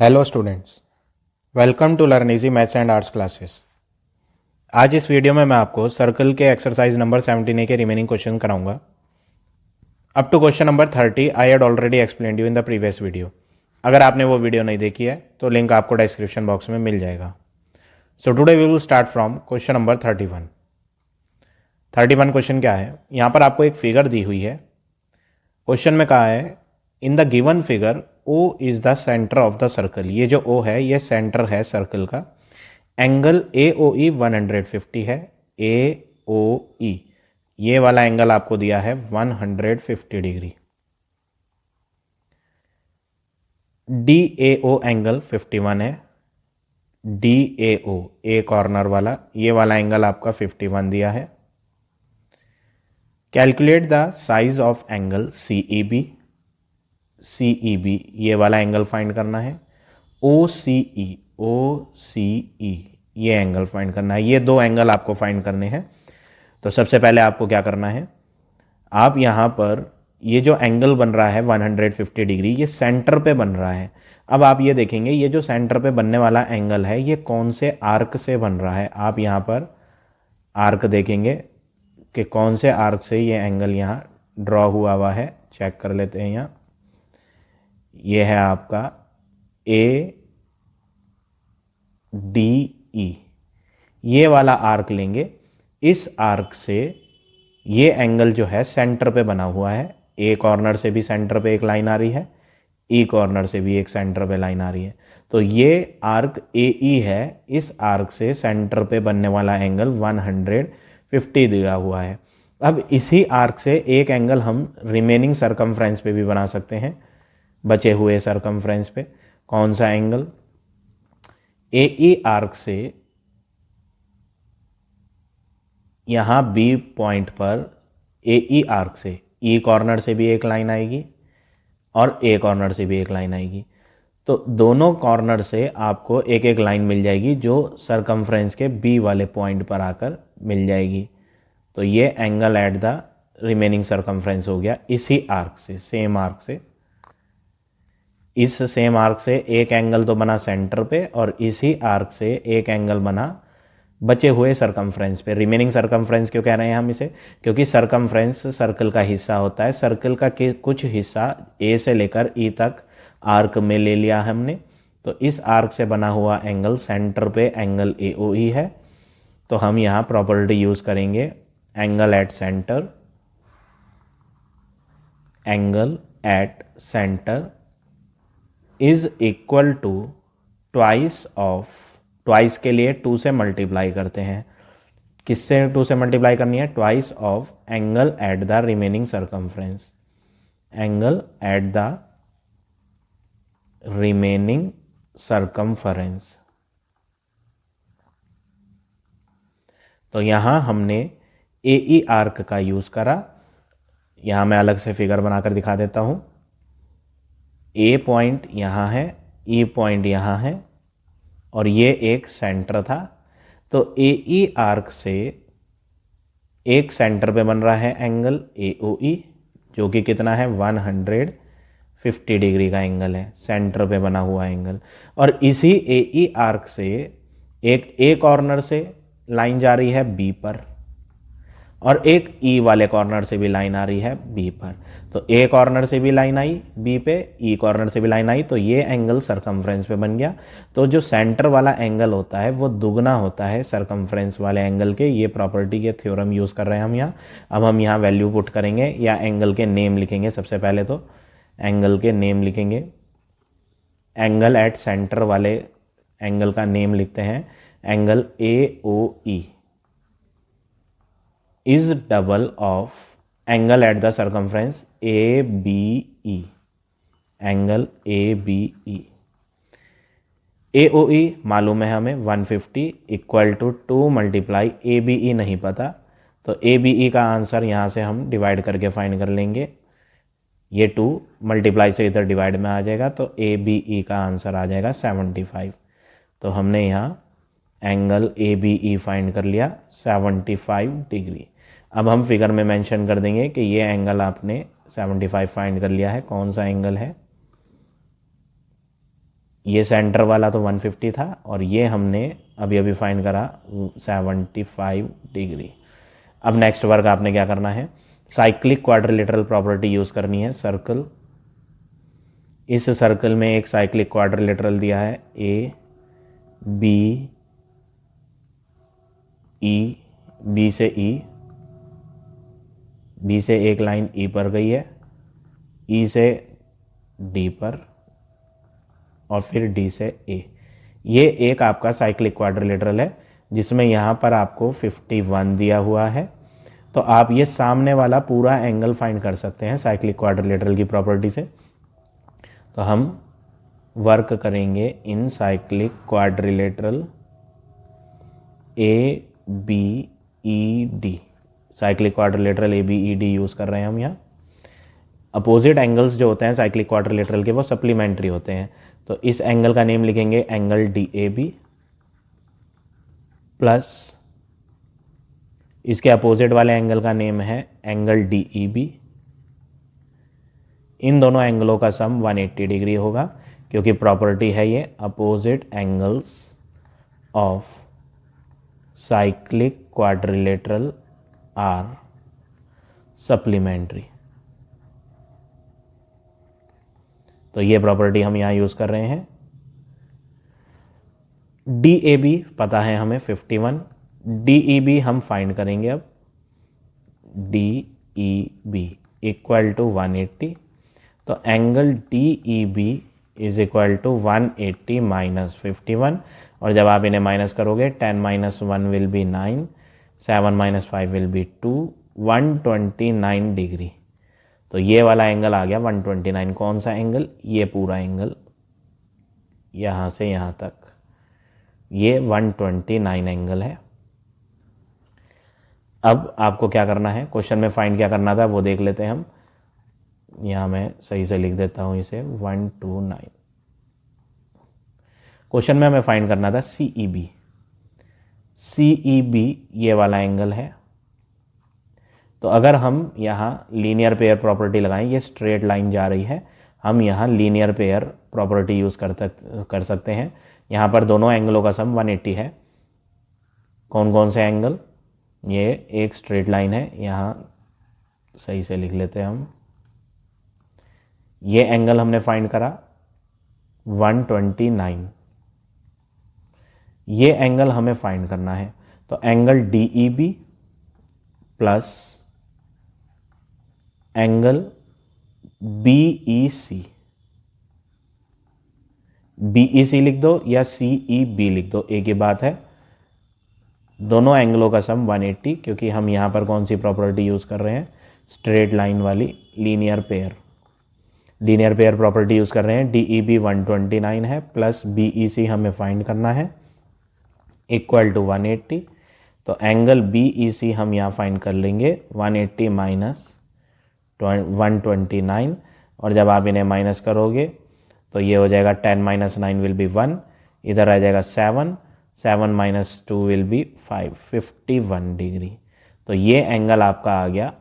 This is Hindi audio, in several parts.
Hello students, welcome to learn easy maths and arts classes. आज इस वीडियो में मैं आपको सर्कल के एक्सरसाइज नंबर 17 के रिमेनिंग क्वेश्चन कराऊंगा। Up to question number 30 I had already explained you in the previous video. अगर आपने वो वीडियो नहीं देखी है तो लिंक आपको डिस्क्रिप्शन बॉक्स में मिल जाएगा। So today we will start from question number 31। 31 question क्या है, यहाँ पर आपको एक फिगर दी हुई है। क्वेश्चन में कहा है in the given figure O is the centre of the circle. ये जो O है ये सेंटर है सर्कल का। एंगल AOE 150 है। AOE ये वाला एंगल आपको दिया है 150 डिग्री। DAO एंगल 51 है। DAO ए कॉर्नर वाला ये वाला एंगल आपका 51 दिया है। Calculate the size of angle CEB। CEB ये वाला एंगल फाइंड करना है। OCE ये एंगल फाइंड करना है। ये दो एंगल आपको फाइंड करने हैं। तो सबसे पहले आपको क्या करना है, आप यहाँ पर ये जो एंगल बन रहा है 150 डिग्री ये सेंटर पे बन रहा है। अब आप ये देखेंगे ये जो सेंटर पे बनने वाला एंगल है ये कौन से आर्क से बन रहा है। आप यहाँ पर आर्क देखेंगे कि कौन से आर्क से ये एंगल यहाँ ड्रॉ हुआ हुआ है। चेक कर लेते हैं। यहाँ ये है आपका ADE ये वाला आर्क लेंगे। इस आर्क से ये एंगल जो है सेंटर पे बना हुआ है। ए कॉर्नर से भी सेंटर पे एक लाइन आ रही है, ई कॉर्नर से भी एक सेंटर पे लाइन आ रही है। तो ये आर्क AE है। इस आर्क से सेंटर पे बनने वाला एंगल 150 दिया हुआ है। अब इसी आर्क से एक एंगल हम रिमेनिंग सरकमफ्रेंस पे भी बना सकते हैं, बचे हुए सरकमफ्रेंस पे। कौन सा एंगल, AE आर्क से यहाँ B पॉइंट पर AE आर्क से E कॉर्नर से भी एक लाइन आएगी और A कॉर्नर से भी एक लाइन आएगी। तो दोनों कॉर्नर से आपको एक एक लाइन मिल जाएगी जो सरकमफ्रेंस के B वाले पॉइंट पर आकर मिल जाएगी। तो ये angle at the remaining circumference हो गया इसी आर्क से, सेम आर्क से। इस सेम आर्क से एक एंगल तो बना सेंटर पे और इसी आर्क से एक एंगल बना बचे हुए सरकमफ्रेंस पे। रिमेनिंग सरकमफ्रेंस क्यों कह रहे हैं हम इसे, क्योंकि सरकमफ्रेंस सर्कल का हिस्सा होता है। सर्कल का कुछ हिस्सा A से लेकर E तक आर्क में ले लिया हमने। तो इस आर्क से बना हुआ एंगल सेंटर पे एंगल AOE है। तो हम यहाँ प्रॉपर्टी यूज करेंगे angle at centre. Angle at centre is equal to twice of, twice के लिए 2 से मल्टीप्लाई करते हैं। किससे 2 से मल्टीप्लाई करनी है, twice of angle at the remaining circumference. Angle at the remaining circumference. तो यहां हमने AE आर्क का यूज करा। यहां मैं अलग से फिगर बनाकर दिखा देता हूं। A पॉइंट यहाँ है, E पॉइंट यहाँ है और ये एक सेंटर था। तो AE आर्क से एक सेंटर पे बन रहा है एंगल AOE जो कि कितना है 150 डिग्री का एंगल है, सेंटर पे बना हुआ एंगल। और इसी AE आर्क से एक A कॉर्नर से लाइन जा रही है B पर और एक E वाले कॉर्नर से भी लाइन आ रही है B पर। तो A कॉर्नर से भी लाइन आई B पे, E कॉर्नर से भी लाइन आई, तो ये एंगल सरकमफ्रेंस पे बन गया। तो जो सेंटर वाला एंगल होता है वो दुगना होता है सरकमफ्रेंस वाले एंगल के। ये प्रॉपर्टी के थ्योरम यूज़ कर रहे हैं हम यहाँ। अब हम यहाँ वैल्यू पुट करेंगे या एंगल के नेम लिखेंगे। सबसे पहले तो एंगल के नेम लिखेंगे। एंगल एट सेंटर वाले एंगल का नेम लिखते हैं angle AOE is double of angle at the circumference ABE। Angle ABE। AOE मालूम है हमें 150 इक्वल टू 2 मल्टीप्लाई ABE नहीं पता, तो ABE का आंसर यहाँ से हम डिवाइड करके फाइंड कर लेंगे। ये 2 मल्टीप्लाई से इधर डिवाइड में आ जाएगा तो ABE का आंसर आ जाएगा 75। तो हमने यहाँ एंगल ABE फाइंड कर लिया 75 डिग्री। अब हम फिगर में मेंशन कर देंगे कि ये एंगल आपने 75 फाइंड कर लिया है। कौन सा एंगल है, ये सेंटर वाला तो 150 था और ये हमने अभी अभी फाइंड करा 75 डिग्री। अब नेक्स्ट वर्क आपने क्या करना है, साइक्लिक क्वाड्रिलेटरल प्रॉपर्टी यूज़ करनी है। सर्कल, इस सर्कल में एक साइक्लिक क्वाड्रिलेटरल दिया है, ए बी ई, बी से ई, बी से एक लाइन ई पर गई है, ई से डी पर और फिर डी से ए। ये एक आपका साइक्लिक क्वाड्रिलेटरल है जिसमें यहाँ पर आपको 51 दिया हुआ है। तो आप ये सामने वाला पूरा एंगल फाइंड कर सकते हैं साइक्लिक क्वाड्रिलेटरल की प्रॉपर्टी से। तो हम वर्क करेंगे in cyclic quadrilateral A B E D. Cyclic quadrilateral A B E D use कर रहे हैं हम यहाँ। अपोजिट एंगल्स जो होते हैं साइक्लिक क्वाड्रिलेटरल के वो सप्लीमेंट्री होते हैं। तो इस एंगल का नेम लिखेंगे angle D A B plus इसके अपोजिट वाले एंगल का नेम है एंगल डी ई बी। इन दोनों एंगलों का सम 180 डिग्री होगा क्योंकि प्रॉपर्टी है ये opposite angles of cyclic quadrilateral are supplementary. तो ये प्रॉपर्टी हम यहाँ यूज़ कर रहे हैं। डी ए बी पता है हमें 51, डी ई बी हम फाइंड करेंगे अब। D E B equal to 180। तो angle D E B is equal to 180 minus 51 और जब आप इन्हें माइनस करोगे 10 minus 1 will be 9, 7 minus 5 will be 2, 129 degree. तो ये वाला एंगल आ गया 129। कौन सा एंगल? ये पूरा एंगल यहाँ से यहाँ तक, ये 129 एंगल है। अब आपको क्या करना है, क्वेश्चन में फाइंड क्या करना था वो देख लेते हैं हम। यहाँ मैं सही से लिख देता हूँ इसे 129। क्वेश्चन में हमें फाइंड करना था सी ई बी। सी ई बी ये वाला एंगल है। तो अगर हम यहाँ लीनियर पेयर प्रॉपर्टी लगाएं, ये स्ट्रेट लाइन जा रही है, हम यहाँ लीनियर पेयर प्रॉपर्टी यूज़ कर सकते हैं। यहाँ पर दोनों एंगलों का सम 180 है। कौन कौन से एंगल? ये एक स्ट्रेट लाइन है, यहाँ सही से लिख लेते हैं हम। ये एंगल हमने फाइंड करा 129। ये एंगल हमें फाइंड करना है। तो angle D E B plus angle B E C, B E C लिख दो या सी ई बी लिख दो, एक ही बात है। दोनों एंगलों का सम 180 क्योंकि हम यहाँ पर कौन सी प्रॉपर्टी यूज़ कर रहे हैं? स्ट्रेट लाइन वाली linear pair. Linear pair property use कर रहे हैं। डी ई बी 129 है प्लस बी ई सी हमें फाइंड करना है इक्वल टू 180। तो एंगल बी ई सी हम यहाँ फाइंड कर लेंगे 180 माइनस 129 और जब आप इन्हें माइनस करोगे तो ये हो जाएगा 10 माइनस 9 विल बी 1, इधर आ जाएगा 7, 7 माइनस 2 विल बी 5, 51 डिग्री। तो ये एंगल आपका आ गया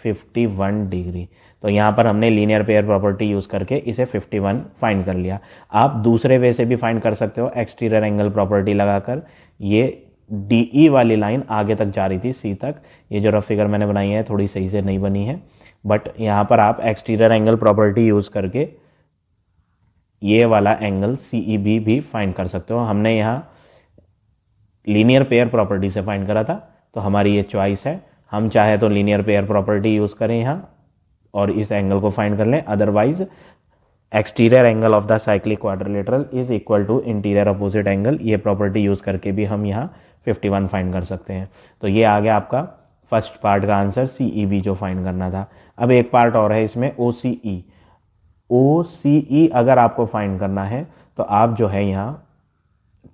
51 डिग्री। तो यहाँ पर हमने लीनियर पेयर प्रॉपर्टी यूज़ करके इसे 51 फाइंड कर लिया। आप दूसरे वे से भी फाइंड कर सकते हो, एक्सटीरियर एंगल प्रॉपर्टी लगाकर। ये डी ई वाली लाइन आगे तक जा रही थी सी तक। ये जो रफ फिगर मैंने बनाई है थोड़ी सही से नहीं बनी है, बट यहाँ पर आप एक्सटीरियर एंगल प्रॉपर्टी यूज़ करके ये वाला एंगल सी ई बी भी फाइंड कर सकते हो। हमने यहाँ लीनियर पेयर प्रॉपर्टी से फाइंड करा था तो हमारी ये चॉइस है। हम चाहे तो लीनियर पेयर प्रॉपर्टी यूज़ करें यहाँ और इस एंगल को फाइंड कर लें, otherwise exterior angle of the cyclic quadrilateral is equal to interior opposite angle, ये प्रॉपर्टी यूज़ करके भी हम यहाँ 51 फाइंड कर सकते हैं। तो ये आ गया आपका फर्स्ट पार्ट का आंसर, सी ई बी जो फाइंड करना था। अब एक पार्ट और है इसमें, ओ सी ई। ओ सी ई अगर आपको फाइंड करना है तो आप जो है यहाँ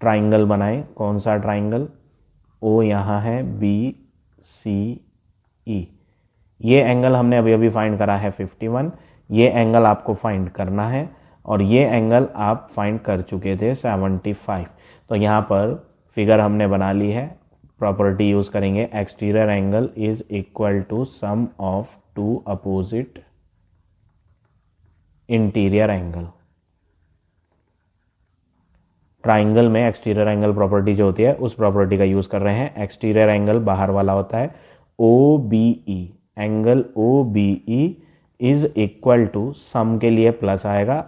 ट्राइंगल बनाएं। कौन सा ट्राइंगल? ओ यहाँ है, बी सी ई। ये एंगल हमने अभी अभी फाइंड करा है 51। ये एंगल आपको फाइंड करना है और ये एंगल आप फाइंड कर चुके थे 75। तो यहाँ पर फिगर हमने बना ली है। प्रॉपर्टी यूज़ करेंगे, exterior angle is equal to sum of two opposite interior angle. Triangle में एक्सटीरियर एंगल प्रॉपर्टी जो होती है उस प्रॉपर्टी का यूज़ कर रहे हैं। एक्सटीरियर एंगल बाहर वाला होता है O B E, angle O B E is equal to, sum के लिए प्लस आएगा,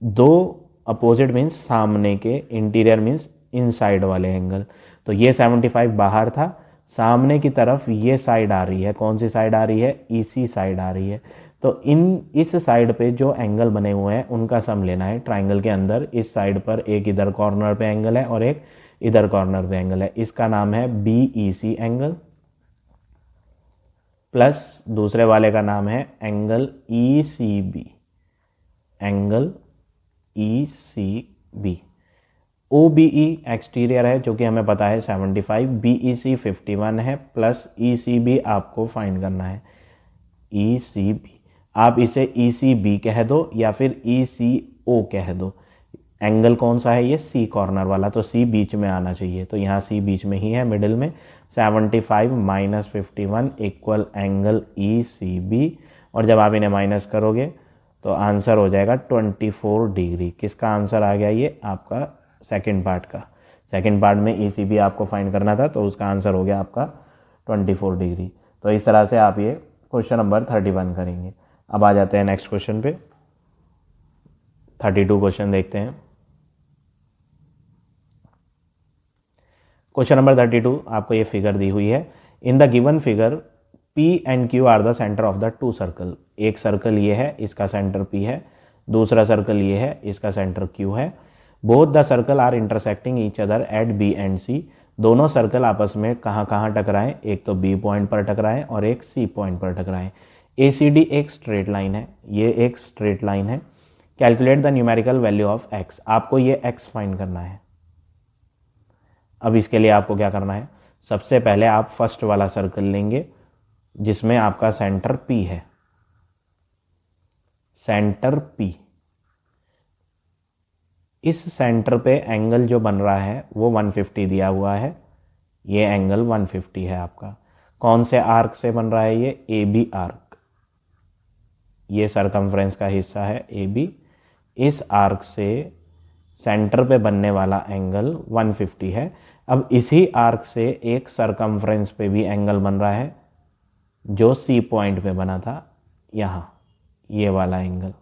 दो अपोजिट मीन्स सामने के, इंटीरियर मीन्स इनसाइड वाले एंगल। तो ये 75 बाहर था, सामने की तरफ ये साइड आ रही है, कौन सी साइड आ रही है, इसी साइड आ रही है। तो इस साइड पे जो एंगल बने हुए हैं उनका सम लेना है ट्राइंगल के अंदर। इस साइड पर एक इधर कॉर्नर पे एंगल है और एक इधर कॉर्नर पे एंगल है, इसका नाम है BEC एंगल, प्लस दूसरे वाले का नाम है angle ECB, angle ECB। OBE exterior है जो कि हमें पता है 75, BEC 51 है, प्लस ECB आपको फाइंड करना है, ECB। आप इसे ECB कह दो या फिर ECO कह दो। एंगल कौन सा है, ये C कॉर्नर वाला, तो C बीच में आना चाहिए, तो यहाँ C बीच में ही है, मिडिल में। 75 माइनस 51 इक्वल एंगल ECB, और जब आप इन्हें माइनस करोगे तो आंसर हो जाएगा 24 डिग्री। किसका आंसर आ गया, ये आपका सेकंड पार्ट का। सेकंड पार्ट में ECB आपको फाइंड करना था, तो उसका आंसर हो गया आपका 24 डिग्री। तो इस तरह से आप ये क्वेश्चन नंबर 31 करेंगे। अब आ जाते हैं नेक्स्ट क्वेश्चन पे, 32 क्वेश्चन देखते हैं। क्वेश्चन नंबर 32, आपको ये फिगर दी हुई है। In the given figure P and Q are the centre of the two circle. एक सर्कल ये है, इसका सेंटर P है, दूसरा सर्कल ये है, इसका सेंटर Q है। Both the circle are intersecting each other at B and C। दोनों सर्कल आपस में कहाँ कहाँ टकराएं, एक तो B पॉइंट पर टकराएं और एक C पॉइंट पर टकराएं। ACD एक स्ट्रेट लाइन है, ये एक स्ट्रेट लाइन है। Calculate the numerical value of x, आपको ये x फाइंड करना है। अब इसके लिए आपको क्या करना है, सबसे पहले आप फर्स्ट वाला सर्कल लेंगे जिसमें आपका सेंटर P है, सेंटर P। इस सेंटर पे एंगल जो बन रहा है वो 150 दिया हुआ है, ये एंगल 150 है आपका। कौन से आर्क से बन रहा है, ये AB आर्क, ये सरकमफ्रेंस का हिस्सा है AB। इस आर्क से सेंटर पे बनने वाला एंगल 150 है। अब इसी आर्क से एक सरकमफ्रेंस पे भी एंगल बन रहा है जो C पॉइंट पे बना था, यहाँ ये वाला एंगल।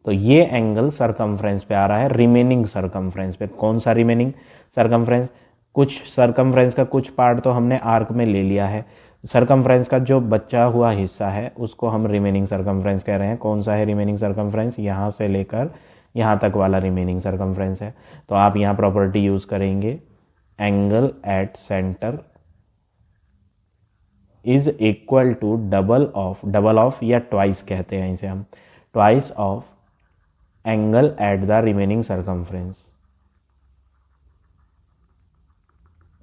तो ये एंगल सरकमफ्रेंस पे आ रहा है, रिमेनिंग सरकमफ्रेंस पे। कौन सा रिमेनिंग सरकमफ्रेंस, कुछ सरकमफ्रेंस का कुछ पार्ट तो हमने आर्क में ले लिया है, सरकमफ्रेंस का जो बचा हुआ हिस्सा है उसको हम रिमेनिंग सरकमफ्रेंस कह रहे हैं। कौन सा है रिमेनिंग सरकमफ्रेंस, यहाँ से लेकर यहाँ तक वाला रिमेनिंग सरकमफ्रेंस है। तो आप यहाँ प्रॉपर्टी यूज़ करेंगे, angle at centre is equal to double of या ट्वाइस कहते हैं इसे हम, twice of angle at the remaining circumference,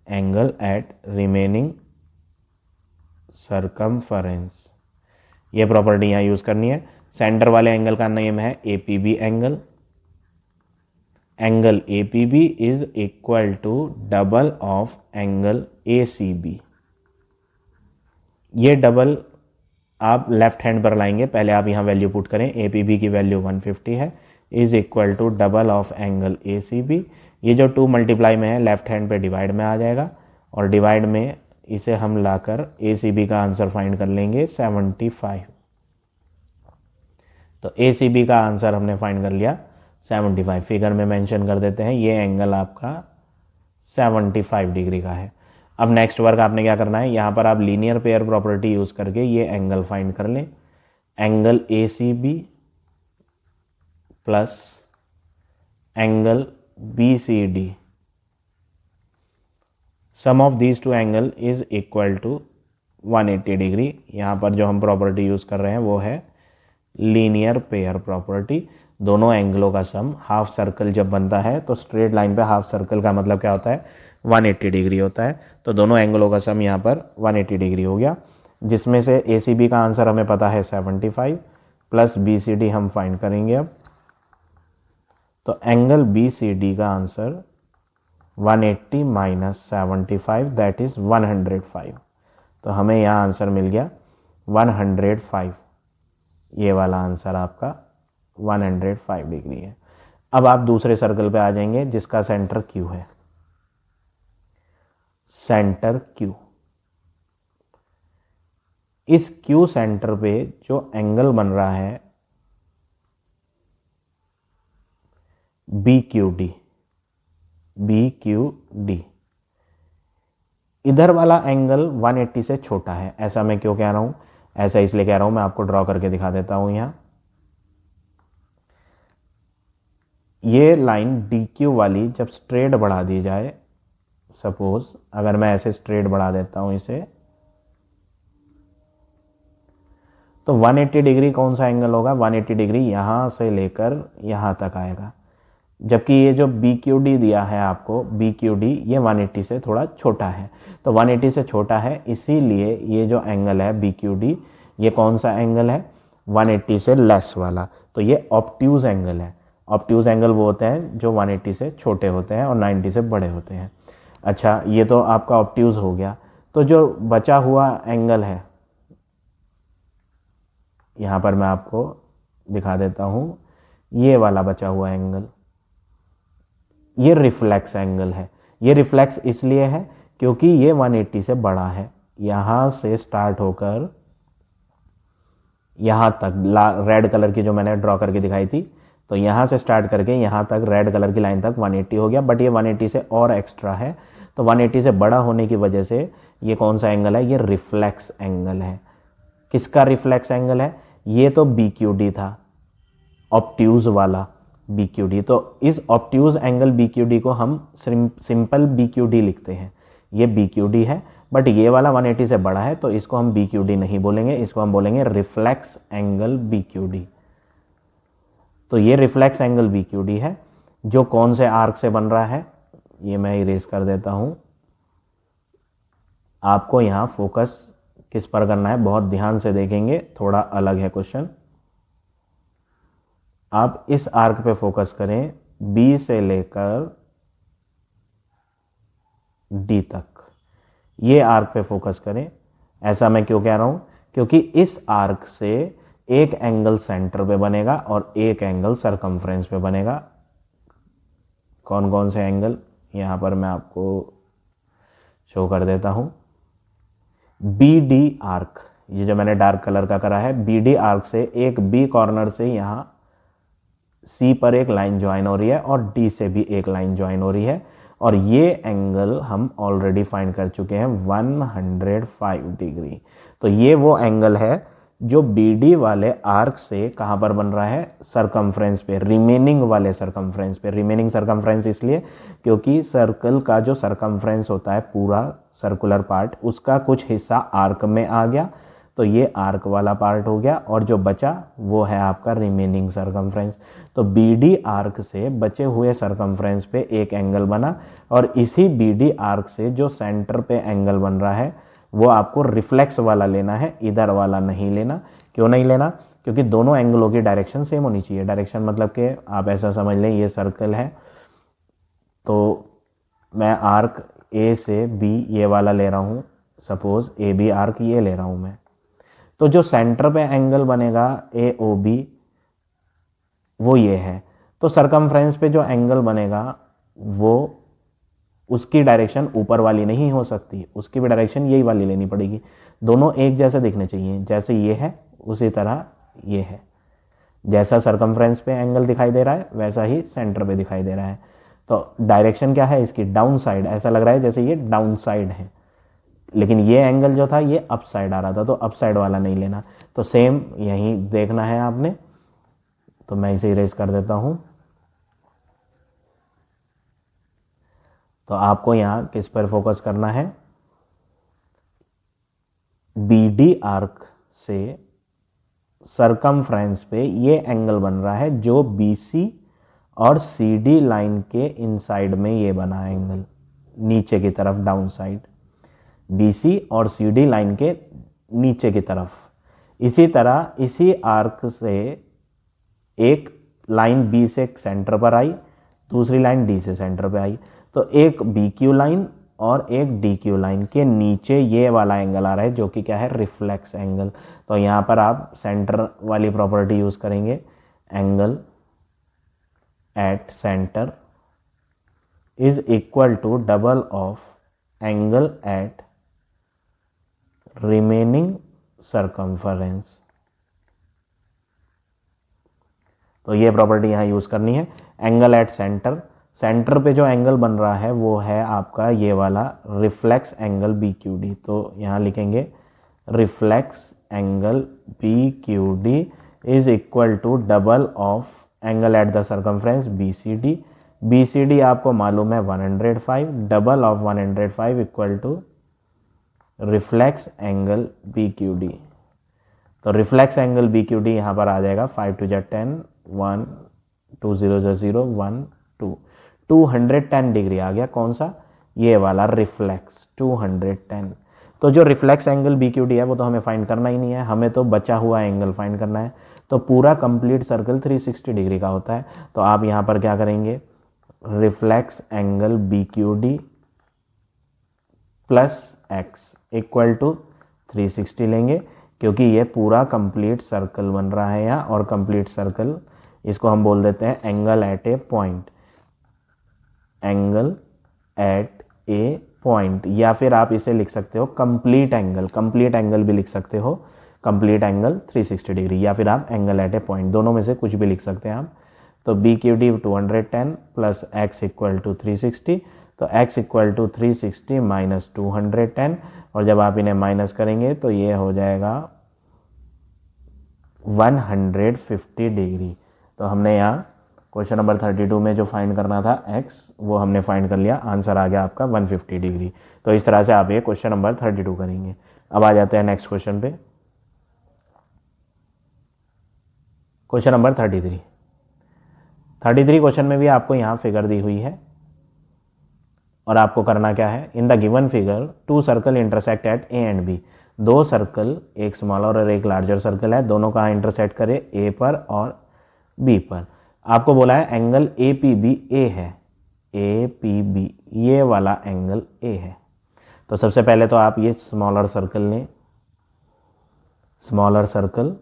angle at remaining circumference. ये प्रॉपर्टी यहाँ यूज़ करनी है। सेंटर वाले एंगल का नेम है APB angle, angle APB is equal to double of angle ACB। ये डबल आप लेफ्ट हैंड पर लाएंगे, पहले आप यहाँ वैल्यू पुट करें, APB की वैल्यू 150 है, is equal to double of angle ACB। ये जो 2 मल्टीप्लाई में है लेफ्ट हैंड पे डिवाइड में आ जाएगा, और डिवाइड में इसे हम लाकर ACB का आंसर फाइंड कर लेंगे 75। तो ACB का आंसर हमने फाइंड कर लिया 75, फिगर में मेंशन कर देते हैं, ये एंगल आपका 75 डिग्री का है। अब नेक्स्ट वर्क आपने क्या करना है, यहाँ पर आप लीनियर पेयर प्रॉपर्टी यूज़ करके ये एंगल फाइंड कर लें, angle ACB plus angle BCD, sum of these two angle is equal to 180 degree. यहाँ पर जो हम प्रॉपर्टी यूज़ कर रहे हैं वो है लीनियर पेयर प्रॉपर्टी। दोनों एंगलों का सम, हाफ सर्कल जब बनता है तो स्ट्रेट लाइन पे हाफ सर्कल का मतलब क्या होता है, 180 डिग्री होता है। तो दोनों एंगलों का सम यहाँ पर 180 डिग्री हो गया, जिसमें से ACB का आंसर हमें पता है 75 प्लस BCD हम फाइंड करेंगे अब। तो एंगल BCD का आंसर 180 माइनस 75 दैट इज़ 105। तो हमें यहाँ आंसर मिल गया 105, ये वाला आंसर आपका 105 डिग्री है। अब आप दूसरे सर्कल पे आ जाएंगे जिसका सेंटर Q है, सेंटर Q। इस Q सेंटर पे जो एंगल बन रहा है BQD, BQD, इधर वाला एंगल 180 से छोटा है। ऐसा मैं क्यों कह रहा हूं? ऐसा इसलिए कह रहा हूं, मैं आपको ड्रॉ करके दिखा देता हूं। यहां ये लाइन DQ वाली जब स्ट्रेट बढ़ा दी जाए, सपोज अगर मैं ऐसे स्ट्रेट बढ़ा देता हूं इसे, तो 180 डिग्री कौन सा एंगल होगा? 180 डिग्री यहां से लेकर यहां तक आएगा। जबकि ये जो BQD दिया है आपको, BQD ये 180 से थोड़ा छोटा है, तो 180 से छोटा है, इसीलिए ये जो एंगल है BQD, ये कौन सा एंगल है? 180 से लेस वाला। तो ये ऑब्ट्यूज एंगल है। ऑब्ट्यूज एंगल वो होते हैं जो 180 से छोटे होते हैं और 90 से बड़े होते हैं। अच्छा, ये तो आपका ऑब्ट्यूज हो गया। तो जो बचा हुआ एंगल है, यहाँ पर मैं आपको दिखा देता हूँ, ये वाला बचा हुआ एंगल, ये रिफ्लेक्स एंगल है। ये रिफ्लेक्स इसलिए है क्योंकि ये 180 से बड़ा है। यहाँ से स्टार्ट होकर यहाँ तक रेड कलर की जो मैंने ड्रॉ करके दिखाई थी, तो यहाँ से स्टार्ट करके यहाँ तक रेड कलर की लाइन तक 180 हो गया, बट ये 180 से और एक्स्ट्रा है। तो 180 से बड़ा होने की वजह से ये कौन सा एंगल है? ये रिफ्लेक्स एंगल है। किसका रिफ्लेक्स एंगल है? ये तो BQD था, ऑब्ट्यूज वाला BQD। तो इस ऑब्ट्यूज एंगल BQD को हम सिंपल BQD लिखते हैं। ये BQD है, बट ये वाला 180 से बड़ा है, तो इसको हम BQD नहीं बोलेंगे, इसको हम बोलेंगे रिफ्लेक्स एंगल BQD। तो ये रिफ्लेक्स एंगल BQD है, जो कौन से आर्क से बन रहा है, ये मैं इरेज कर देता हूं। आपको यहां फोकस किस पर करना है, बहुत ध्यान से देखेंगे, थोड़ा अलग है क्वेश्चन। आप इस आर्क पे फोकस करें, B से लेकर D तक, ये आर्क पे फोकस करें। ऐसा मैं क्यों कह रहा हूं? क्योंकि इस आर्क से एक एंगल सेंटर पे बनेगा और एक एंगल सरकमफ्रेंस पे बनेगा। कौन कौन से एंगल, यहां पर मैं आपको शो कर देता हूं। BD आर्क, ये जो मैंने डार्क कलर का करा है, BD आर्क से एक B कॉर्नर से यहाँ C पर एक लाइन ज्वाइन हो रही है और D से भी एक लाइन ज्वाइन हो रही है, और ये एंगल हम ऑलरेडी फाइंड कर चुके हैं 105 डिग्री। तो ये वो एंगल है जो BD वाले आर्क से कहाँ पर बन रहा है? सरकमफ्रेंस पे, रिमेनिंग वाले सरकमफ्रेंस पे। रिमेनिंग सरकमफ्रेंस इसलिए क्योंकि सर्कल का जो सरकमफ्रेंस होता है, पूरा सर्कुलर पार्ट, उसका कुछ हिस्सा आर्क में आ गया, तो ये आर्क वाला पार्ट हो गया, और जो बचा वो है आपका रिमेनिंग सरकमफ्रेंस। तो BD आर्क से बचे हुए सरकमफ्रेंस पे एक एंगल बना, और इसी BD आर्क से जो सेंटर पे एंगल बन रहा है वो आपको रिफ्लेक्स वाला लेना है, इधर वाला नहीं लेना। क्यों नहीं लेना? क्योंकि दोनों एंगलों की डायरेक्शन सेम होनी चाहिए। डायरेक्शन मतलब कि आप ऐसा समझ लें, ये सर्कल है, तो मैं आर्क A से B ये वाला ले रहा हूँ, सपोज AB आर्क ये ले रहा हूँ मैं, तो जो सेंटर पे एंगल बनेगा AOB वो ये है। तो सरकमफ्रेंस पे जो एंगल बनेगा वो, उसकी डायरेक्शन ऊपर वाली नहीं हो सकती, उसकी भी डायरेक्शन यही वाली लेनी पड़ेगी। दोनों एक जैसे दिखने चाहिए, जैसे ये है उसी तरह ये है। जैसा सरकमफ्रेंस पे एंगल दिखाई दे रहा है वैसा ही सेंटर पे दिखाई दे रहा है। तो डायरेक्शन क्या है इसकी? Down side. ऐसा लग रहा है जैसे ये डाउन साइड है, लेकिन ये एंगल जो था ये अप साइड आ रहा था, तो अप साइड वाला नहीं लेना। तो सेम यही देखना है आपने। तो मैं इसे इरेज कर देता हूं। तो आपको यहां किस पर फोकस करना है? BD आर्क से सरकमफ्रेंस पे ये एंगल बन रहा है जो BC और CD लाइन के इनसाइड में ये बना एंगल, नीचे की तरफ, डाउन साइड, BC और CD लाइन के नीचे की तरफ। इसी तरह इसी आर्क से एक लाइन B से सेंटर पर आई, दूसरी लाइन D से सेंटर पे आई, तो एक BQ लाइन और एक DQ लाइन के नीचे ये वाला एंगल आ रहा है जो कि क्या है? Reflex angle. तो यहाँ पर आप सेंटर वाली प्रॉपर्टी यूज करेंगे, angle at center is equal to double of angle at remaining circumference। तो ये प्रॉपर्टी यहाँ यूज़ करनी है। एंगल एट सेंटर, सेंटर पे जो एंगल बन रहा है वो है आपका ये वाला reflex angle B Q D. तो यहाँ लिखेंगे reflex angle B Q D is equal to double of angle at the circumference B C D. B C D आपको मालूम है 105, double of 105 equal to reflex angle B Q D. तो reflex angle B Q D यहाँ पर आ जाएगा 5 टू 10, 1 2 0 0 1 2, 210 डिग्री आ गया। कौन सा? ये वाला रिफ्लेक्स 210। तो जो reflex angle B Q D है वो तो हमें फाइंड करना ही नहीं है, हमें तो बचा हुआ एंगल फाइंड करना है। तो पूरा कंप्लीट सर्कल 360 डिग्री का होता है। तो आप यहाँ पर क्या करेंगे, reflex angle B Q D plus x equal to 360 लेंगे, क्योंकि ये पूरा कंप्लीट सर्कल बन रहा है यहाँ, और कंप्लीट सर्कल इसको हम बोल देते हैं एंगल एट ए पॉइंट, एंगल एट ए पॉइंट। या फिर आप इसे लिख सकते हो कंप्लीट एंगल, कंप्लीट एंगल भी लिख सकते हो, कंप्लीट एंगल 360 डिग्री, या फिर आप एंगल एट ए पॉइंट, दोनों में से कुछ भी लिख सकते हैं आप। तो B Q D 210 plus x equal to 360, तो x इक्वल टू 360 माइनस 210, और जब आप इन्हें माइनस करेंगे तो ये हो जाएगा 150 डिग्री। तो हमने यहाँ क्वेश्चन नंबर 32 में जो फाइंड करना था x, वो हमने फाइंड कर लिया, आंसर आ गया आपका 150 डिग्री। तो इस तरह से आप ये क्वेश्चन नंबर 32 करेंगे। अब आ जाते हैं नेक्स्ट क्वेश्चन पे, क्वेश्चन नंबर 33 क्वेश्चन में भी आपको यहाँ फिगर दी हुई है, और आपको करना क्या है, in the given figure 2 circle intersect at A and B. 2 circle, एक स्मॉलर और एक लार्जर सर्कल है, दोनों कहाँ इंटरसेक्ट करे, ए पर और बी पर। आपको बोला है एंगल ए पी बी ए है, ए पी बी ये वाला एंगल ए है। तो सबसे पहले तो आप ये स्मॉलर सर्कल लें, स्मॉलर सर्कल,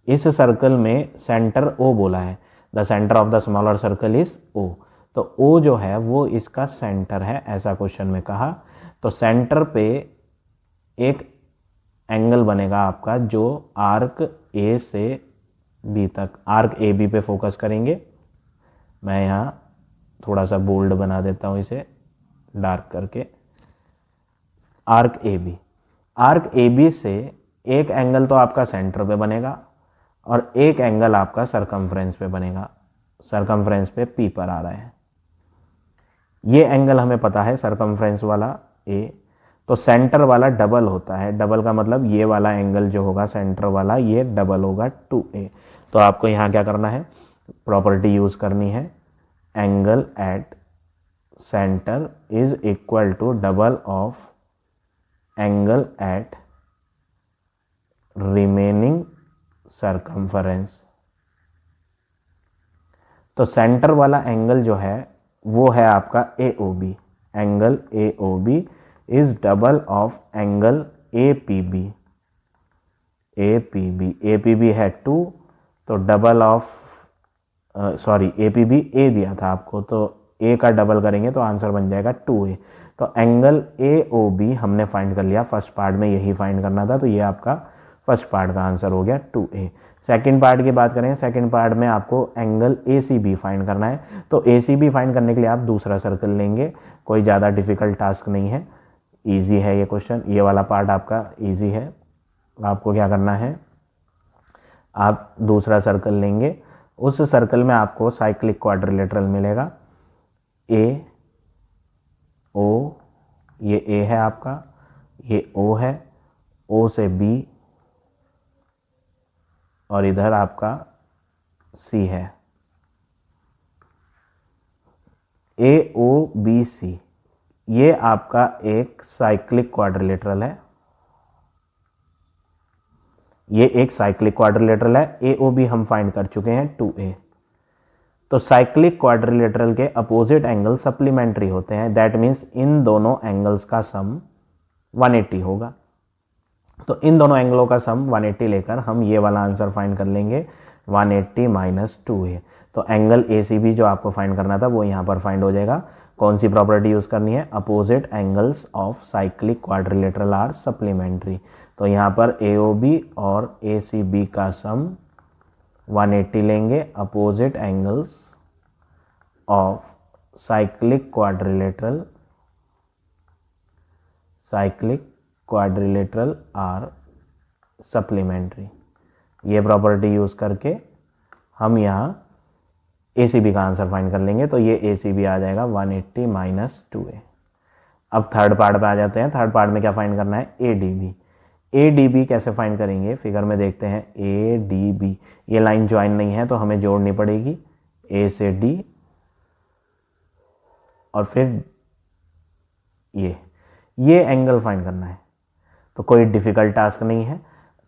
इस सर्कल में सेंटर ओ बोला है, the centre of the smaller circle is O. तो ओ जो है वो इसका सेंटर है, ऐसा क्वेश्चन में कहा। तो सेंटर पे एक एंगल बनेगा आपका जो आर्क ए से बी तक, आर्क ए बी पे फोकस करेंगे। मैं यहाँ थोड़ा सा बोल्ड बना देता हूँ इसे डार्क करके, arc A B. Arc A B से एक एंगल तो आपका सेंटर पे बनेगा और एक एंगल आपका सरकमफ्रेंस पे बनेगा, सरकमफ्रेंस पे पी पर आ रहा है। ये एंगल हमें पता है सरकमफ्रेंस वाला ए, तो सेंटर वाला डबल होता है, डबल का मतलब ये वाला एंगल जो होगा सेंटर वाला ये डबल होगा 2a। तो आपको यहाँ क्या करना है, प्रॉपर्टी यूज करनी है, angle at centre is equal to double of angle at remaining circumference. तो सेंटर वाला एंगल जो है वो है आपका AOB, angle AOB is double of angle APB, APB है 2, तो डबल ऑफ APB A दिया था आपको, तो A का डबल करेंगे तो आंसर बन जाएगा 2A। तो एंगल AOB हमने फाइंड कर लिया, फर्स्ट पार्ट में यही फाइंड करना था, तो ये आपका फर्स्ट पार्ट का आंसर हो गया 2A। सेकंड पार्ट की बात करें, सेकंड पार्ट में आपको एंगल ACB फाइंड करना है। तो ACB फाइंड करने के लिए आप दूसरा सर्कल लेंगे, कोई ज़्यादा डिफिकल्ट टास्क नहीं है, इजी है ये क्वेश्चन, ये वाला पार्ट आपका इजी है। आपको क्या करना है, आप दूसरा सर्कल लेंगे, उस सर्कल में आपको साइक्लिक क्वाड्रिलेटरल मिलेगा, A O, ये A है आपका, ये O है, O से B, और इधर आपका C है, AOBC, ये आपका एक साइक्लिक क्वाड्रिलेटरल है, ये एक साइक्लिक क्वाड्रिलेटरल है। AOB हम फाइंड कर चुके हैं 2A। तो साइक्लिक क्वाड्रिलेटरल के अपोजिट एंगल सप्लीमेंट्री होते हैं, दैट मीन्स इन दोनों एंगल्स का सम 180 होगा। तो इन दोनों एंगलों का सम 180 लेकर हम ये वाला आंसर फाइंड कर लेंगे, 180 माइनस 2A। तो एंगल ACB जो आपको फाइंड करना था वो यहाँ पर फाइंड हो जाएगा। कौन सी प्रॉपर्टी यूज़ करनी है? Opposite angles of cyclic quadrilateral are supplementary. तो यहाँ पर AOB और ACB का सम 180 लेंगे। Opposite angles of cyclic quadrilateral are supplementary. ये प्रॉपर्टी यूज़ करके हम यहाँ ACB का आंसर फाइंड कर लेंगे। तो ये ACB आ जाएगा 180 माइनस 2A। अब थर्ड पार्ट पे आ जाते हैं। थर्ड पार्ट में क्या फाइंड करना है? ADB। ADB कैसे फाइंड करेंगे? फिगर में देखते हैं। ADB, ये लाइन ज्वाइन नहीं है तो हमें जोड़नी पड़ेगी A से D और फिर ये एंगल फाइंड करना है। तो कोई डिफिकल्ट टास्क नहीं है।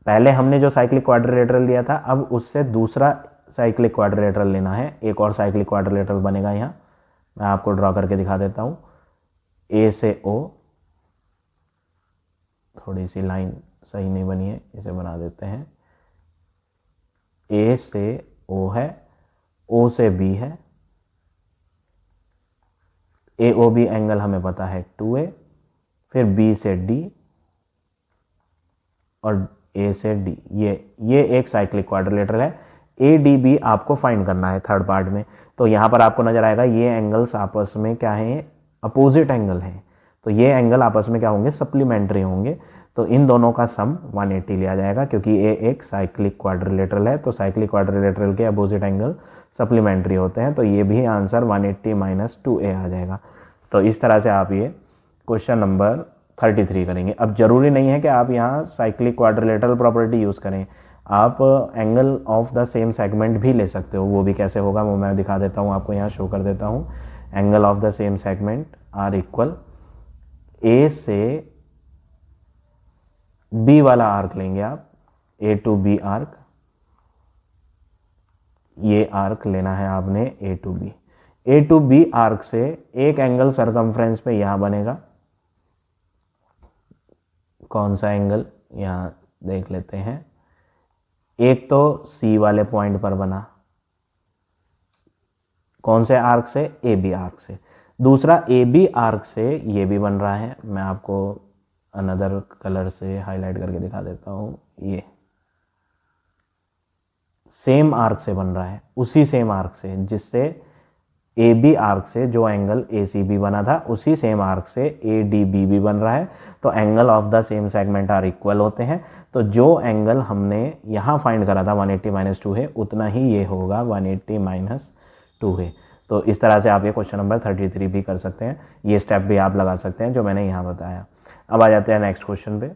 पहले हमने जो साइक्लिक क्वाड्रिलेटरल लिया था, अब उससे दूसरा साइक्लिक क्वाड्रिलेटरल लेना है। एक और साइक्लिक क्वाड्रिलेटरल बनेगा यहाँ, मैं आपको ड्रॉ करके दिखा देता हूँ। A से O, थोड़ी सी लाइन सही नहीं बनी है, इसे बना देते हैं। A से O है, O से B है। AOB एंगल हमें पता है 2A, फिर B से D और A से D। ये एक साइक्लिक क्वाड्रिलेटरल है। ADB आपको फाइंड करना है थर्ड पार्ट में। तो यहाँ पर आपको नजर आएगा ये एंगल्स आपस में क्या हैं? अपोजिट एंगल हैं। तो ये एंगल आपस में क्या होंगे? सप्लीमेंट्री होंगे। तो इन दोनों का सम 180 लिया जाएगा, क्योंकि ये एक साइक्लिक क्वाड्रिलेटरल है। तो साइक्लिक क्वाड्रिलेटरल के अपोजिट एंगल सप्लीमेंट्री होते हैं। तो ये भी आंसर 180 माइनस 2A आ जाएगा। तो इस तरह से आप ये क्वेश्चन नंबर 33 करेंगे। अब जरूरी नहीं है कि आप यहाँ साइक्लिक क्वाड्रिलेटरल प्रॉपर्टी यूज़ करें, आप angle of the same segment भी ले सकते हो। वो भी कैसे होगा वो मैं दिखा देता हूँ, आपको यहाँ शो कर देता हूँ। Angle of the same segment are equal, A से B वाला आर्क लेंगे आप, A to B आर्क। ये आर्क लेना है आपने A to B। A to B arc से एक एंगल सरकमफ्रेंस पे यहाँ बनेगा। कौन सा एंगल? यहाँ देख लेते हैं। एक तो C वाले पॉइंट पर बना, कौन से आर्क से? AB आर्क से। दूसरा AB आर्क से ये भी बन रहा है। मैं आपको अनदर कलर से हाईलाइट करके दिखा देता हूँ। ये सेम आर्क से बन रहा है, उसी सेम आर्क से जिससे AB आर्क से जो एंगल ACB बना था, उसी सेम आर्क से ADB भी बन रहा है। तो angle of the same segment are equal होते हैं। तो जो एंगल हमने यहाँ फाइंड करा था 180 माइनस 2 है, उतना ही ये होगा 180 माइनस 2 है। तो इस तरह से आप ये क्वेश्चन नंबर 33 भी कर सकते हैं। ये स्टेप भी आप लगा सकते हैं जो मैंने यहाँ बताया। अब आ जाते हैं नेक्स्ट क्वेश्चन पे।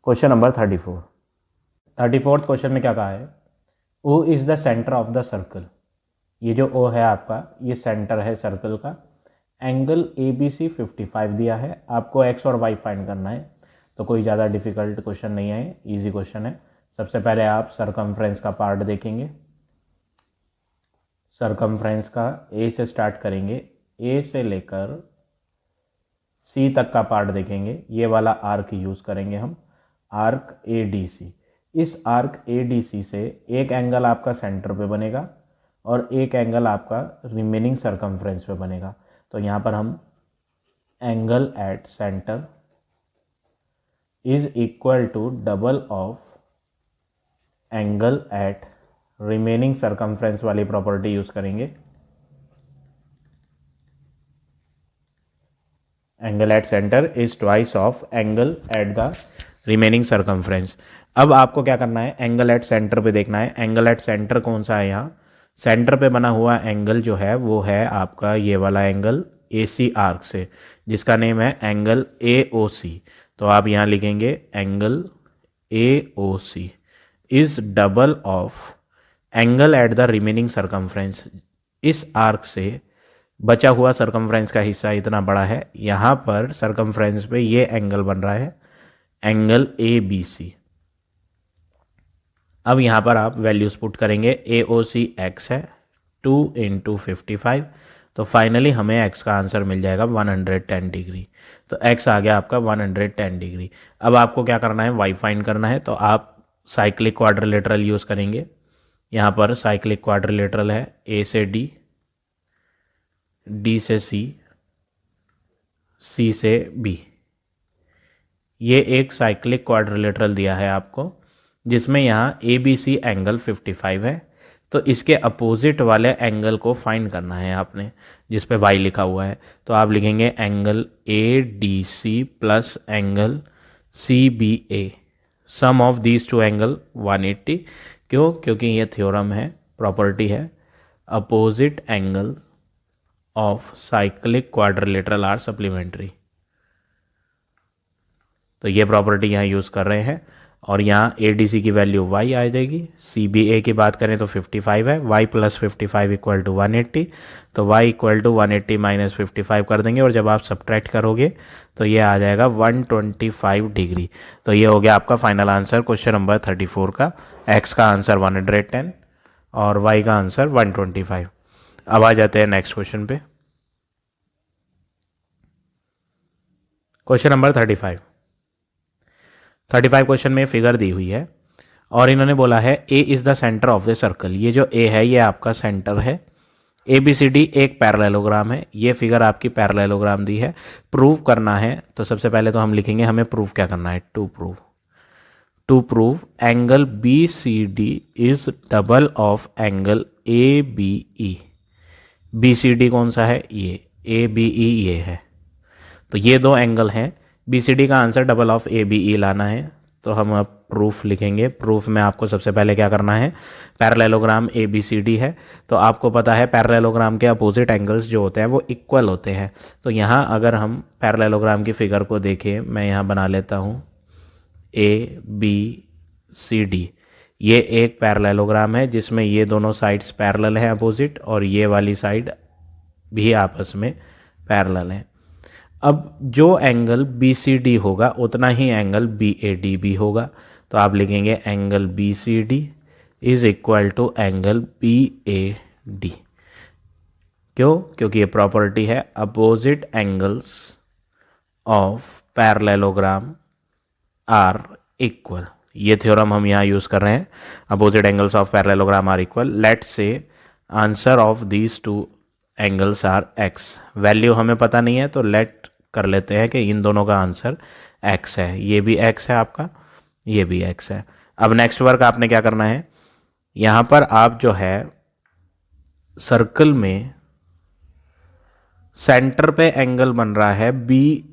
क्वेश्चन नंबर 34th क्वेश्चन में क्या कहा है? O is the centre of the circle. ये जो O है आपका, ये सेंटर है सर्कल का। एंगल ABC 55 दिया है, आपको X और Y फाइंड करना है। तो कोई ज़्यादा डिफिकल्ट क्वेश्चन नहीं है, इजी क्वेश्चन है। सबसे पहले आप सरकमफ्रेंस का पार्ट देखेंगे। सरकमफ्रेंस का A से स्टार्ट करेंगे, A से लेकर C तक का पार्ट देखेंगे। ये वाला आर्क यूज़ करेंगे हम, आर्क ADC। इस आर्क ADC से एक एंगल आपका सेंटर पे बनेगा और एक एंगल आपका रिमेनिंग सरकमफ्रेंस पे बनेगा। तो यहाँ पर हम angle at centre is equal to double of angle at remaining circumference वाली प्रॉपर्टी यूज करेंगे। Angle at centre is twice of angle at the remaining circumference. अब आपको क्या करना है? एंगल एट सेंटर पे देखना है। एंगल एट सेंटर कौन सा है? यहाँ सेंटर पे बना हुआ एंगल जो है वो है आपका ये वाला एंगल AC आर्क से, जिसका नेम है एंगल AOC। तो आप यहाँ लिखेंगे angle AOC is double of angle at the remaining circumference. इस आर्क से बचा हुआ सरकमफ्रेंस का हिस्सा इतना बड़ा है, यहाँ पर सरकमफ्रेंस पे ये एंगल बन रहा है एंगल ABC। अब यहाँ पर आप वैल्यूज पुट करेंगे। AOC x है 2 × 55। तो फाइनली हमें x का आंसर मिल जाएगा 110 डिग्री। तो x आ गया आपका 110 डिग्री। अब आपको क्या करना है? y फाइंड करना है। तो आप साइक्लिक क्वाड्रिलेटरल यूज़ करेंगे। यहाँ पर साइक्लिक क्वाड्रिलेटरल है ए से डी, डी से सी, सी से बी। ये एक साइक्लिक क्वाड्रिलेटरल दिया है आपको, जिसमें यहाँ ए बी सी एंगल 55 है। तो इसके अपोजिट वाले एंगल को फाइंड करना है आपने, जिस पे वाई लिखा हुआ है। तो आप लिखेंगे angle A D C plus angle C B A, sum of these two angle 180। क्यों? क्योंकि ये थ्योरम है, प्रॉपर्टी है, opposite angle of cyclic quadrilateral are supplementary. तो ये प्रॉपर्टी यहाँ यूज़ कर रहे हैं। और यहाँ ए डी सी की वैल्यू y आ जाएगी। सी बी ए की बात करें तो 55 है, y प्लस 55 इक्वल टू 180। तो y इक्वल टू 180 माइनस 55 कर देंगे, और जब आप सब्ट्रैक्ट करोगे तो ये आ जाएगा 125 डिग्री। तो ये हो गया आपका फाइनल आंसर क्वेश्चन नंबर 34 का। x का आंसर 110 और y का आंसर 125। अब आ जाते हैं नेक्स्ट क्वेश्चन पे। क्वेश्चन नंबर 35 क्वेश्चन में फिगर दी हुई है और इन्होंने बोला है A is the centre of the circle. ये जो ए है ये आपका सेंटर है। ए बी सी डी एक पैरेललोग्राम है। ये फिगर आपकी पैरेललोग्राम दी है। प्रूव करना है तो सबसे पहले तो हम लिखेंगे हमें प्रूव क्या करना है, to prove angle B C D is double of angle A B E. B C D कौन सा है? ये ए बी ई ये है। तो ये दो एंगल हैं। बी सी डी का answer double of A B E लाना है। तो हम अब प्रूफ लिखेंगे। प्रूफ में आपको सबसे पहले क्या करना है, parallelogram A B C D है। तो आपको पता है पैरेललोग्राम के अपोजिट एंगल्स जो होते हैं वो इक्वल होते हैं। तो यहाँ अगर हम पैरेललोग्राम की फिगर को देखें, मैं यहाँ बना लेता हूँ ए बी सी डी। ये एक पैरेललोग्राम है जिसमें ये दोनों साइड्स पैरेलल हैं अपोजिट, और ये वाली साइड भी आपस में पैरेलल है। अब जो एंगल बी सी डी होगा उतना ही एंगल बी ए डी भी होगा। तो आप लिखेंगे angle B C D is equal to angle B A D. क्यों? क्योंकि ये प्रॉपर्टी है opposite angles of parallelogram are equal. ये थ्योरम हम यहाँ यूज़ कर रहे हैं, opposite angles of parallelogram are equal. Let say answer of these two angles are X. Value हमें पता नहीं है तो लेट कर लेते हैं कि इन दोनों का आंसर x है। ये भी x है आपका, ये भी x है। अब नेक्स्ट वर्क आपने क्या करना है, यहाँ पर आप जो है सर्कल में सेंटर पे एंगल बन रहा है बी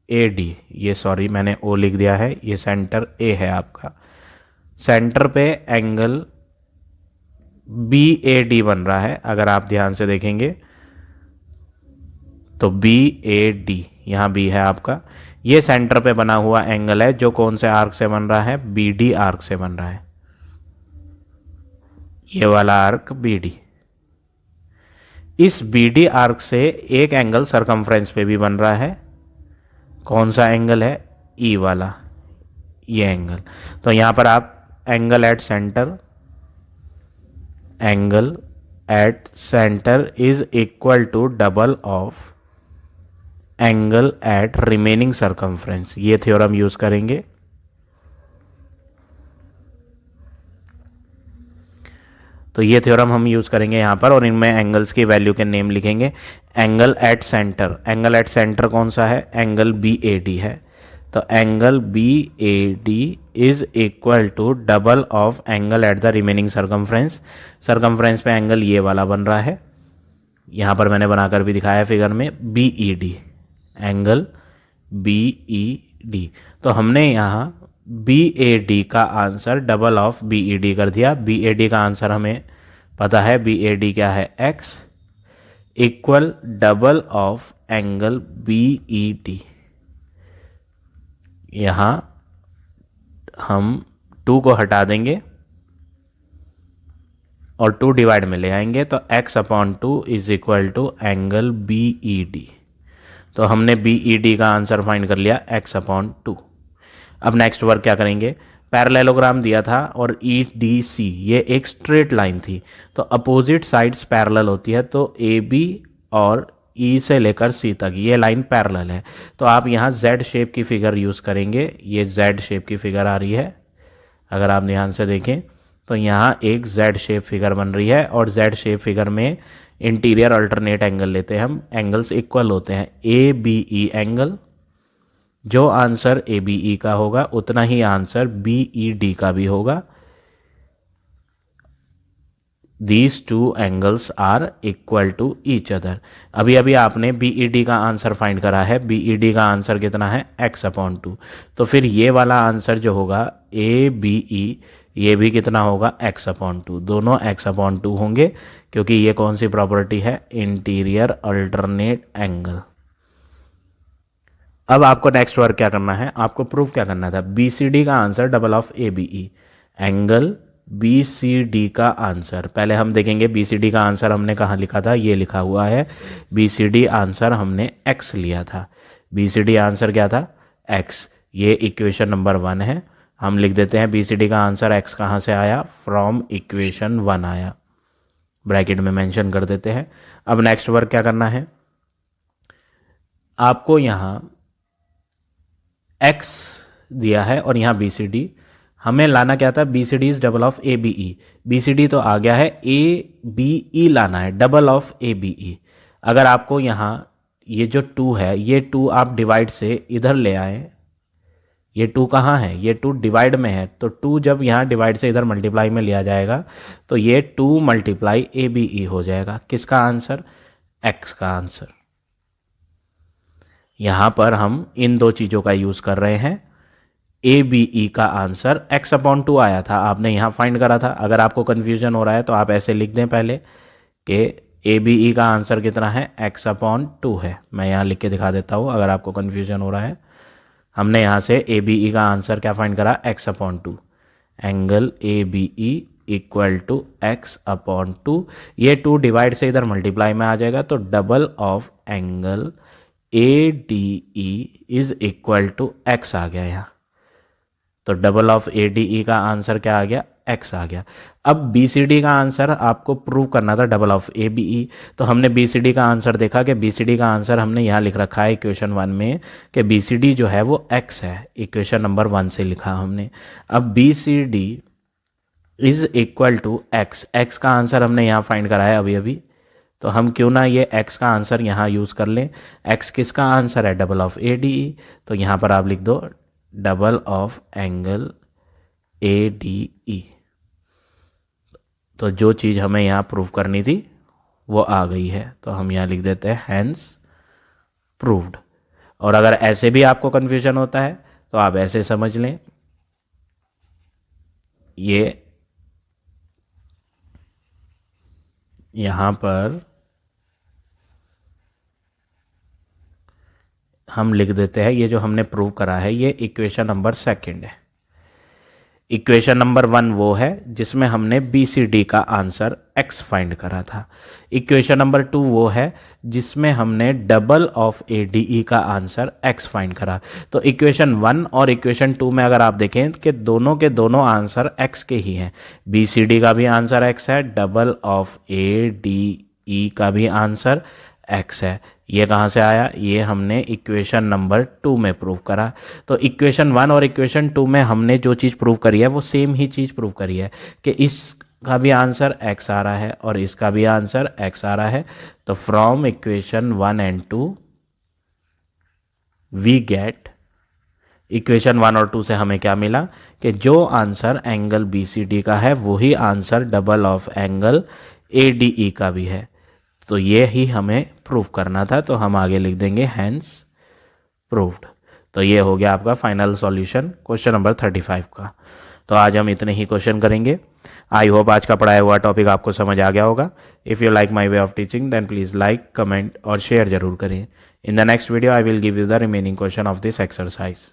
ए डी। ये सॉरी मैंने ओ लिख दिया है, ये सेंटर ए है आपका। सेंटर पे एंगल बी ए डी बन रहा है। अगर आप ध्यान से देखेंगे तो बी ए डी, यहाँ बी है आपका। ये सेंटर पे बना हुआ एंगल है जो कौन से आर्क से बन रहा है, बी डी आर्क से बन रहा है। ये वाला आर्क बी डी। इस बी डी आर्क से एक एंगल सरकमफ्रेंस पे भी बन रहा है। कौन सा एंगल है? ई वाला, ये एंगल। तो यहां पर आप angle at centre is equal to double of angle at remaining circumference, ये थ्योरम यूज करेंगे। तो ये थ्योरम हम यूज करेंगे यहां पर, और इनमें एंगल्स की वैल्यू के नेम लिखेंगे। एंगल एट सेंटर कौन सा है? एंगल बी ए डी है। तो angle B A D is equal to double of angle at the remaining circumference. Circumference पे एंगल ये वाला बन रहा है, यहां पर मैंने बनाकर भी दिखाया फिगर में, B E D, angle B E D. तो हमने यहाँ बी ए डी का answer double of B E D कर दिया। बी ए डी का आंसर हमें पता है, बी ए डी क्या है? X equal double of angle B E D. यहाँ हम 2 को हटा देंगे और 2 डिवाइड में ले आएंगे, तो x upon 2 is equal to angle B E D. तो हमने बी ई डी का आंसर फाइंड कर लिया, x अपॉन 2। अब नेक्स्ट वर्क क्या करेंगे, पैरेललोग्राम दिया था और ई डी सी ये एक स्ट्रेट लाइन थी। तो अपोजिट साइड्स पैरेलल होती है, तो ए बी और ई से लेकर सी तक ये लाइन पैरेलल है। तो आप यहाँ जेड शेप की फिगर यूज़ करेंगे। ये जेड शेप की फिगर आ रही है, अगर आप ध्यान से देखें तो यहाँ एक जेड शेप फिगर बन रही है और जेड शेप फिगर में इंटीरियर अल्टरनेट एंगल लेते हैं हम, एंगल्स इक्वल होते हैं ए बी ई एंगल। जो आंसर ए बी ई का होगा उतना ही आंसर बी ई डी का भी होगा। These two angles are equal to each other। अभी अभी आपने BED का आंसर फाइंड करा है, BED का आंसर कितना है x/2। तो फिर ये वाला आंसर जो होगा ABE ये भी कितना होगा x/2, दोनों x/2 होंगे क्योंकि ये कौन सी प्रॉपर्टी है, इंटीरियर अल्टरनेट एंगल। अब आपको नेक्स्ट वर्क क्या करना है, आपको प्रूफ क्या करना था, BCD का answer double of ABE, angle BCD का आंसर। पहले हम देखेंगे BCD का आंसर हमने कहाँ लिखा था, ये लिखा हुआ है BCD आंसर हमने x लिया था। BCD आंसर क्या था, x। ये इक्वेशन नंबर 1 है, हम लिख देते हैं BCD का आंसर x कहाँ से आया, फ्रॉम इक्वेशन 1 आया, ब्रैकेट में मेंशन कर देते हैं। अब नेक्स्ट वर्क क्या करना है, आपको यहाँ x दिया है और यहाँ BCD, हमें लाना क्या था, BCD is double of ABE। BCD तो आ गया है, ABE लाना है डबल ऑफ ABE। अगर आपको यहाँ ये जो 2 है, ये 2 आप डिवाइड से इधर ले आए, ये 2 कहाँ है, ये 2 डिवाइड में है, तो 2 जब यहाँ डिवाइड से इधर मल्टीप्लाई में लिया जाएगा तो ये 2 मल्टीप्लाई ABE हो जाएगा। किसका आंसर, x का आंसर। यहाँ पर हम इन दो चीज़ों का यूज़ कर रहे हैं। ABE का आंसर x/2 आया था, आपने यहाँ फाइंड करा था। अगर आपको कन्फ्यूजन हो रहा है तो आप ऐसे लिख दें पहले कि ABE का आंसर कितना है, x/2 है। मैं यहाँ लिख के दिखा देता हूँ अगर आपको कन्फ्यूजन हो रहा है। हमने यहाँ से ABE का आंसर क्या फाइंड करा, x/2, angle ABE equal to x/2। ये 2 डिवाइड से इधर मल्टीप्लाई में आ जाएगा तो double of angle ADE is equal to x आ गया यहाँ। तो डबल ऑफ ADE का आंसर क्या आ गया, x आ गया। अब BCD का आंसर आपको प्रूव करना था डबल ऑफ ABE, तो हमने BCD का आंसर देखा कि BCD का आंसर हमने यहाँ लिख रखा है इक्वेशन 1 में कि BCD जो है वो x है, इक्वेशन नंबर 1 से लिखा हमने। अब BCD is equal to x का आंसर हमने यहाँ फाइंड करा है अभी अभी, तो हम क्यों ना ये x का आंसर यहाँ यूज़ कर लें। x किसका आंसर है, डबल ऑफ ADE, तो यहाँ पर आप लिख दो डबल ऑफ एंगल ADE। तो जो चीज़ हमें यहाँ प्रूव करनी थी वो आ गई है, तो हम यहाँ लिख देते हैं हैंस प्रूव्ड। और अगर ऐसे भी आपको कन्फ्यूजन होता है तो आप ऐसे समझ लें, ये यहाँ पर हम लिख देते हैं, ये जो हमने प्रूव करा है ये इक्वेशन नंबर 2 है। इक्वेशन नंबर 1 वो है जिसमें हमने BCD का आंसर x फाइंड करा था। इक्वेशन नंबर 2 वो है जिसमें हमने डबल ऑफ ADE का आंसर x फाइंड करा। तो इक्वेशन 1 और इक्वेशन 2 में अगर आप देखें कि दोनों के दोनों आंसर x के ही हैं। BCD का भी आंसर x है, डबल ऑफ ADE का भी आंसर x है। ये कहाँ से आया, ये हमने इक्वेशन नंबर 2 में प्रूव करा। तो इक्वेशन 1 और इक्वेशन 2 में हमने जो चीज़ प्रूव करी है वो सेम ही चीज़ प्रूव करी है कि इसका भी आंसर x आ रहा है और इसका भी आंसर x आ रहा है। तो from equation 1 and 2 we get, equation 1 और 2 से हमें क्या मिला कि जो आंसर एंगल BCD का है वही answer double of angle ADE का भी है। तो ये ही हमें प्रूव करना था, तो हम आगे लिख देंगे हैंस प्रूव्ड। तो ये हो गया आपका फाइनल सॉल्यूशन क्वेश्चन नंबर 35 का। तो आज हम इतने ही क्वेश्चन करेंगे। आई होप आज का पढ़ाया हुआ टॉपिक आपको समझ आ गया होगा। If you like my way of teaching then please like, comment और शेयर जरूर करें। In the next video I will give you the remaining question of this exercise.